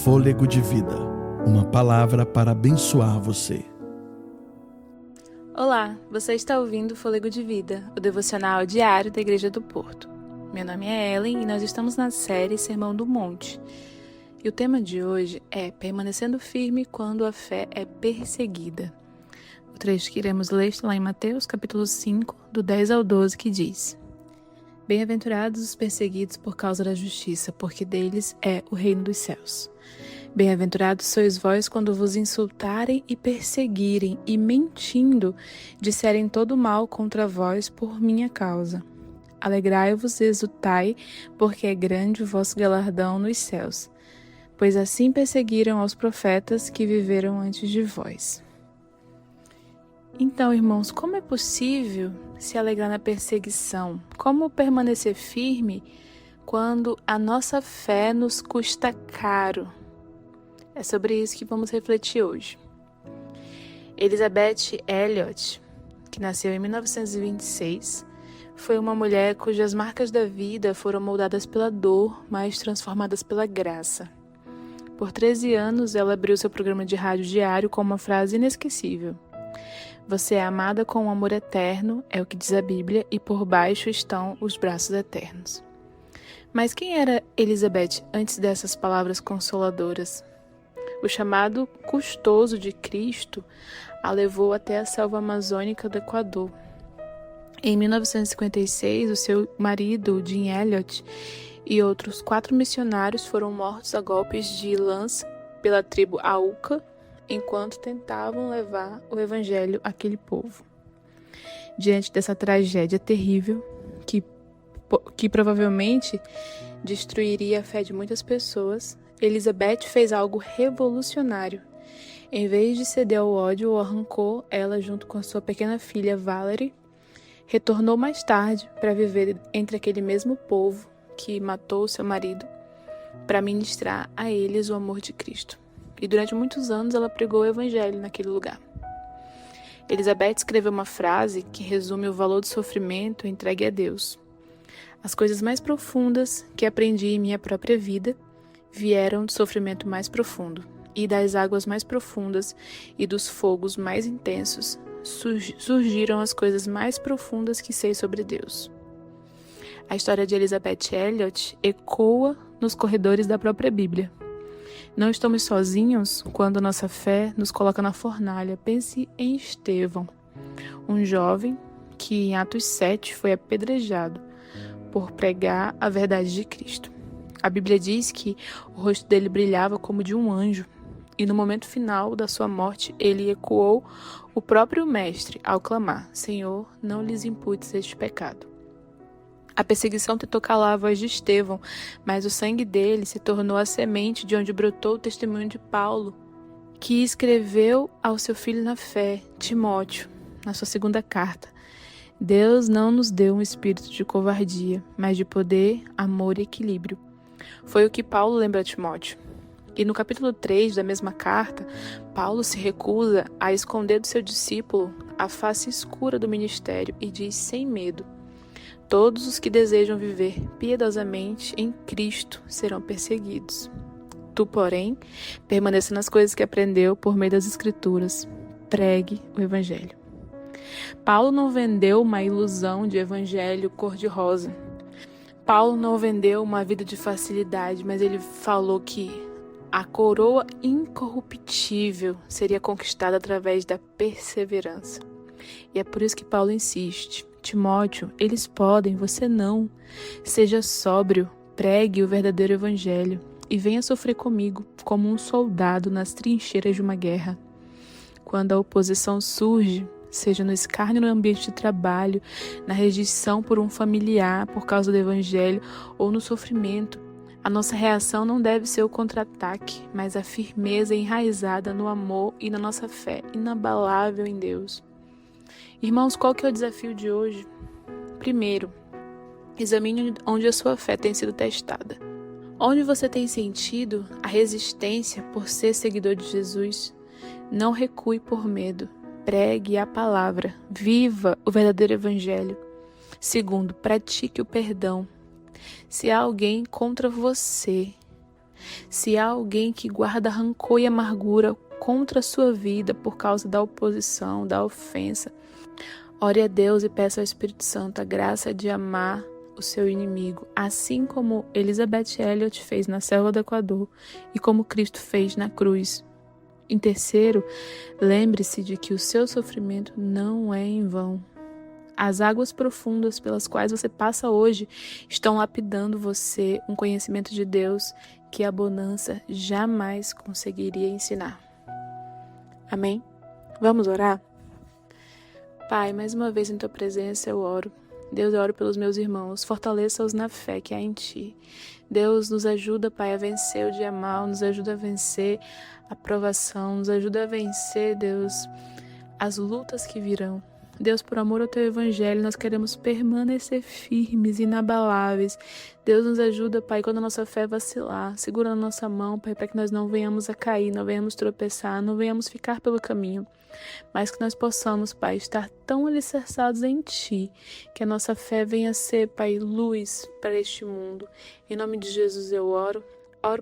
Fôlego de vida, uma palavra para abençoar você. Olá, você está ouvindo Fôlego de Vida, o devocional diário da Igreja do Porto. Meu nome é Ellen e nós estamos na série Sermão do Monte. E o tema de hoje é permanecendo firme quando a fé é perseguida. O trecho que iremos ler está lá em Mateus, capítulo 5, do 10 ao 12, que diz: Bem-aventurados os perseguidos por causa da justiça, porque deles é o reino dos céus. Bem-aventurados sois vós quando vos insultarem e perseguirem, e mentindo, disserem todo mal contra vós por minha causa. Alegrai-vos e exultai, porque é grande o vosso galardão nos céus. Pois assim perseguiram aos profetas que viveram antes de vós. Então, irmãos, como é possível se alegrar na perseguição? Como permanecer firme quando a nossa fé nos custa caro? É sobre isso que vamos refletir hoje. Elizabeth Elliot, que nasceu em 1926, foi uma mulher cujas marcas da vida foram moldadas pela dor, mas transformadas pela graça. Por 13 anos, ela abriu seu programa de rádio diário com uma frase inesquecível: Você é amada com um amor eterno, é o que diz a Bíblia, e por baixo estão os braços eternos. Mas quem era Elizabeth antes dessas palavras consoladoras? O chamado custoso de Cristo a levou até a selva amazônica do Equador. Em 1956, o seu marido, Jim Elliot, e outros 4 missionários foram mortos a golpes de lança pela tribo Auca, enquanto tentavam levar o evangelho àquele povo. Diante dessa tragédia terrível, que provavelmente destruiria a fé de muitas pessoas, Elizabeth fez algo revolucionário. Em vez de ceder ao ódio, arrancou ela junto com a sua pequena filha Valerie, retornou mais tarde para viver entre aquele mesmo povo que matou seu marido, para ministrar a eles o amor de Cristo. E durante muitos anos ela pregou o evangelho naquele lugar. Elizabeth escreveu uma frase que resume o valor do sofrimento entregue a Deus. As coisas mais profundas que aprendi em minha própria vida vieram do sofrimento mais profundo, e das águas mais profundas e dos fogos mais intensos surgiram as coisas mais profundas que sei sobre Deus. A história de Elizabeth Elliot ecoa nos corredores da própria Bíblia. Não estamos sozinhos quando nossa fé nos coloca na fornalha. Pense em Estevão, um jovem que em Atos 7 foi apedrejado por pregar a verdade de Cristo. A Bíblia diz que o rosto dele brilhava como de um anjo, e no momento final da sua morte ele ecoou o próprio Mestre ao clamar: Senhor, não lhes imputes este pecado. A perseguição tentou calar a voz de Estevão, mas o sangue dele se tornou a semente de onde brotou o testemunho de Paulo, que escreveu ao seu filho na fé, Timóteo, na sua segunda carta: Deus não nos deu um espírito de covardia, mas de poder, amor e equilíbrio. Foi o que Paulo lembra a Timóteo. E no capítulo 3 da mesma carta, Paulo se recusa a esconder do seu discípulo a face escura do ministério e diz sem medo: Todos os que desejam viver piedosamente em Cristo serão perseguidos. Tu, porém, permaneça nas coisas que aprendeu por meio das Escrituras. Pregue o Evangelho. Paulo não vendeu uma ilusão de evangelho cor-de-rosa. Paulo não vendeu uma vida de facilidade, mas ele falou que a coroa incorruptível seria conquistada através da perseverança. E é por isso que Paulo insiste: Timóteo, eles podem, você não. Seja sóbrio, pregue o verdadeiro evangelho e venha sofrer comigo como um soldado nas trincheiras de uma guerra. Quando a oposição surge, seja no escárnio no ambiente de trabalho, na rejeição por um familiar por causa do evangelho ou no sofrimento, a nossa reação não deve ser o contra-ataque, mas a firmeza enraizada no amor e na nossa fé inabalável em Deus. Irmãos, qual que é o desafio de hoje? Primeiro, examine onde a sua fé tem sido testada. Onde você tem sentido a resistência por ser seguidor de Jesus? Não recue por medo. Pregue a palavra, viva o verdadeiro evangelho. Segundo, pratique o perdão. Se há alguém contra você, Se há alguém que guarda rancor e amargura contra a sua vida por causa da oposição, da ofensa, ore a Deus e peça ao Espírito Santo a graça de amar o seu inimigo, assim como Elizabeth Elliot fez na selva do Equador e como Cristo fez na cruz. Em terceiro, lembre-se de que o seu sofrimento não é em vão. As águas profundas pelas quais você passa hoje estão lapidando você um conhecimento de Deus que a bonança jamais conseguiria ensinar. Amém? Vamos orar? Pai, mais uma vez em Tua presença eu oro. Deus, eu oro pelos meus irmãos, fortaleça-os na fé que há em Ti. Deus, nos ajuda, Pai, a vencer o dia mal, nos ajuda a vencer a provação, nos ajuda a vencer, Deus, as lutas que virão. Deus, por amor ao Teu Evangelho, nós queremos permanecer firmes, inabaláveis. Deus, nos ajuda, Pai, quando a nossa fé vacilar, segura na nossa mão, Pai, para que nós não venhamos a cair, não venhamos tropeçar, não venhamos ficar pelo caminho, mas que nós possamos, Pai, estar tão alicerçados em Ti, que a nossa fé venha a ser, Pai, luz para este mundo. Em nome de Jesus eu oro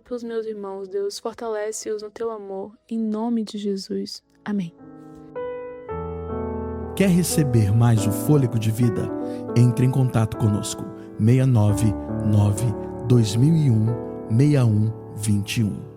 pelos meus irmãos, Deus, fortalece-os no Teu amor, em nome de Jesus. Amém. Quer receber mais o fôlego de vida? Entre em contato conosco. 699 2001 6121.